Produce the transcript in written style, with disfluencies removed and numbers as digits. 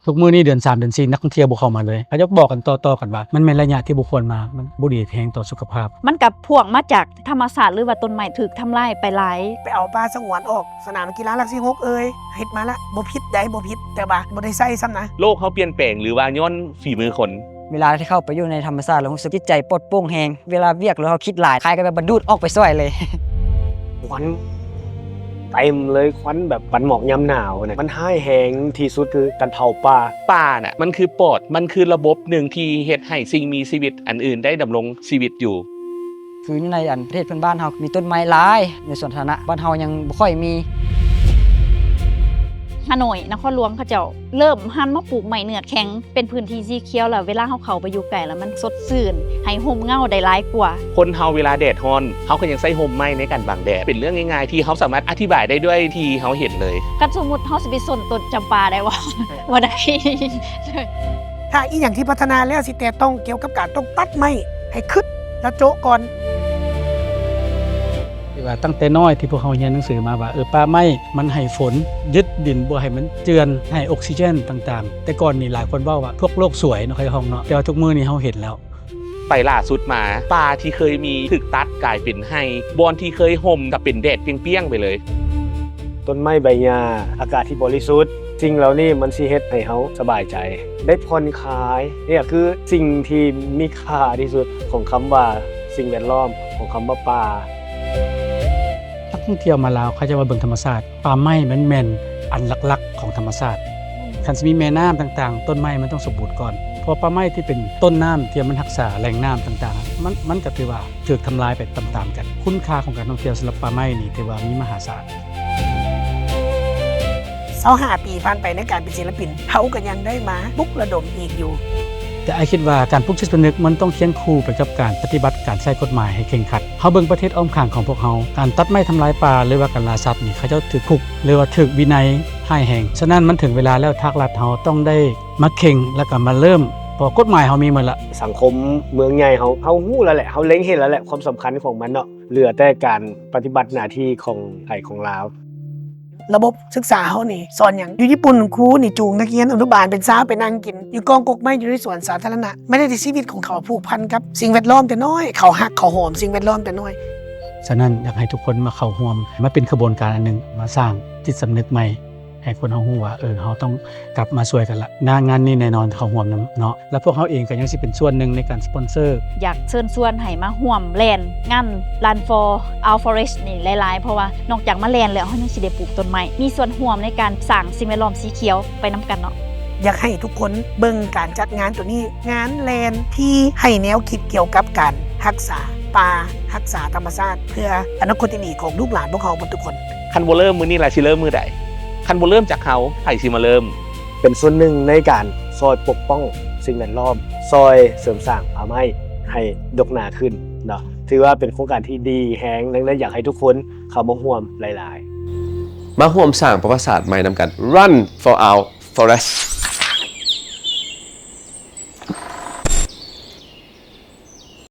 ทุกมื้อนี้เดือน3เดือน4นักท่องเที่ยวบ่เข้ามาเลยเขาจะบอกกันต่อๆกันว่ามันเป็นระยะที่บ่ควรมามันบ่ดีแฮงต่อสุขภาพมันกับพ่วงมาจากธรรมศาสตร์หรือว่าต้นไม้ถูกทำลายไปหลายไปเอาปลาสงวนออกสนามกีฬาหลัก16เฮ็ดมาละบ่ผิดใดบ่ผิดแต่ว่าบ่ได้ใส่ซ้ำนะโลกเขาเปลี่ยนแปลงหรือว่าย้อนฝีมือคนเวลาที่เข้าไปอยู่ในธรรมชาติแล้วรู้สึกจิตใจปลดโปร่งแฮงเวลาเวียกแล้วเขาคิดหลายคล้ายกับแบบบรรดุออกไปซ้อยเลยควันเต็มเลยควันแบบปันหมอกยามหนาวเนี่ยมันห้ายแหงที่สุดคือการเผาป่าน่ะมันคือปอดมันคือระบบหนึ่งที่เฮ็ดให้สิ่งมีชีวิตอันอื่นได้ดำรงชีวิตอยู่คือในประเทศเพื่อนบ้านเฮามีต้นไม้หลายในสวนสาธารณะบ้านเฮายังบ่ค่อยมีฮานอยนครหลวงเขาเจ้าเริ่มหันมาปลูกไม้เนื้อแข็งเป็นพื้นที่สีเขียวแล้วเวลาเฮาเข้าไปอยู่ใกล้แล้วมันสดชื่นให้ร่มเงาได้หลายกว่าคนเฮาเวลาแดดร้อนเฮาก็ยังใส่ร่มไม้ในการบังแดดเป็นเรื่องง่ายๆที่เฮาสามารถอธิบายได้ด้วยที่เฮาเห็นเลยกันสมมุติเฮาสิไปสนต้นจำปาได้บ่ได้ ถ้าอีหยังที่พัฒนาแล้วสิแต่ต้องเกี่ยวกับการต้องตัดไม้ให้คึดแล้วโจะก่อนที่ว่าตั้งแต่น้อยที่พวกเขาเรียนหนังสือมาว่าป่าไม้มันให้ฝนยึดดินบ่ให้มันเจือนให้ออกซิเจนต่างๆแต่ก่อนนี่หลายคนเว้าว่าพวกโลกสวยเนาะใครห้องเนาะแต่ว่าทุกมื้อนี้เฮาเห็นแล้วไปล่าสุดมาป่าที่เคยมีถูกตัดกลายเป็นไร่บอนที่เคยห่มกับเป็นแดดเปรี้ยงๆไปเลยต้นไม้ใบหญ้าอากาศที่บริสุทธิ์สิ่งเหล่านี้มันสิเฮ็ดให้เฮาสบายใจได้ผ่อนคลายเนี่ยคือสิ่งที่มีค่าที่สุดของคำว่าสิ่งแวดล้อมของคำว่าป่านักท่องเที่ยวมาลาวเขาจะมาเบิ่งธรรมชาติป่าไม้มันแม่นอันหลักๆของธรรมชาติคันสิมีแม่น้ำต่างๆต้นไม้มันต้องสมบูรณ์ก่อนเพราะป่าไม้ที่เป็นต้นน้ำที่มันรักษาแหล่งน้ำต่างๆมันก็ถือว่าถูกทำลายไปตามๆกันคุณค่าของการท่องเที่ยวสำหรับป่าไม้นี่ถือว่ามีมหาศาล25 ปีผ่านไปในการเป็นศิลปินเขาก็ยังได้มาปลุกระดมอีกอยู่แต่คิดว่าการปลุกจิตสำนึกมันต้องเคียงคู่ไปกับการปฏิบัติการใช้กฎหมายให้เคร่งครัดเฮาเบิ่งประเทศอ้อมข้างของพวกเฮาการตัดไม้ทำลายป่าหรือว่าการล่าสัตว์นี่เขาเจ้าถูกคุกหรือว่าถูกวินัยร้ายแรงฉะนั้นมันถึงเวลาแล้วภาครัฐเฮาต้องได้มาเข่งแล้วก็มาเริ่มเพราะกฎหมายเฮามีหมดละสังคมเมืองใหญ่เฮาฮู้แล้วแหละเฮาเล็งเห็นแล้วแหละความสำคัญของมันเนาะเหลือแต่การปฏิบัติหน้าที่ของไทยของลาวระบบศึกษาเขานี่สอนอย่างอยู่ญี่ปุ่นครูนี่จูงนักเรียนอนุบาลเป็นสาวไปนั่งกินอยู่กองกกไม้อยู่ในสวนสาธารณะไม่ได้ที่ชีวิตของเขาผูกพันกับสิ่งแวดล้อมแต่น้อยเขาหักเขาหอมสิ่งแวดล้อมแต่น้อยฉะนั้นอยากให้ทุกคนมาเข้าร่วมมาเป็นขบวนการอันนึงมาสร้างจิตสำนึกใหม่ให้คนเฮาฮู้ว่าเฮาต้องกลับมาช่วยกันละงานนี้แน่นอนเข้าร่วมเนาะแล้วพวกเฮาเองก็ยังสิเป็นส่วนหนึ่งในการสปอนเซอร์อยากเชิญชวนให้มาร่วมแล่นงาน Run for Our Forest นี่หลายๆเพราะว่านอกจากมาแล่นแล้วเฮายังสิได้ปลูกต้นไม้มีส่วนร่วมในการสร้างสิ่งแวดล้อมสีเขียวไปนํกันเนาะอยากให้ทุกคนเบิ่งการจัดงานตัวนี้งานแลนที่ให้แนวคิดเกี่ยวกับการรักษาป่ารักษาธรรมชาติเพื่ออนาคตที่ดีของลูกหลานพวกเขาทุกคนคันบ่เริ่มมื้อนี้ล่ะสิเริ่มมื้อใดคันบ่เริ่มจากเฮาไผสิมาเริ่มเป็นส่วนหนึ่งในการซอยปกป้องสิ่งแวดล้อมซอยเสริมสร้างป่าไม้ให้ดกหนาขึ้นเนาะถือว่าเป็นโครงการที่ดีแฮงดังนั้นอยากให้ทุกคนเข้ามาร่วมหลายๆมาร่วมสร้างประวัติศาสตร์ใหม่นำกัน Run for our Forest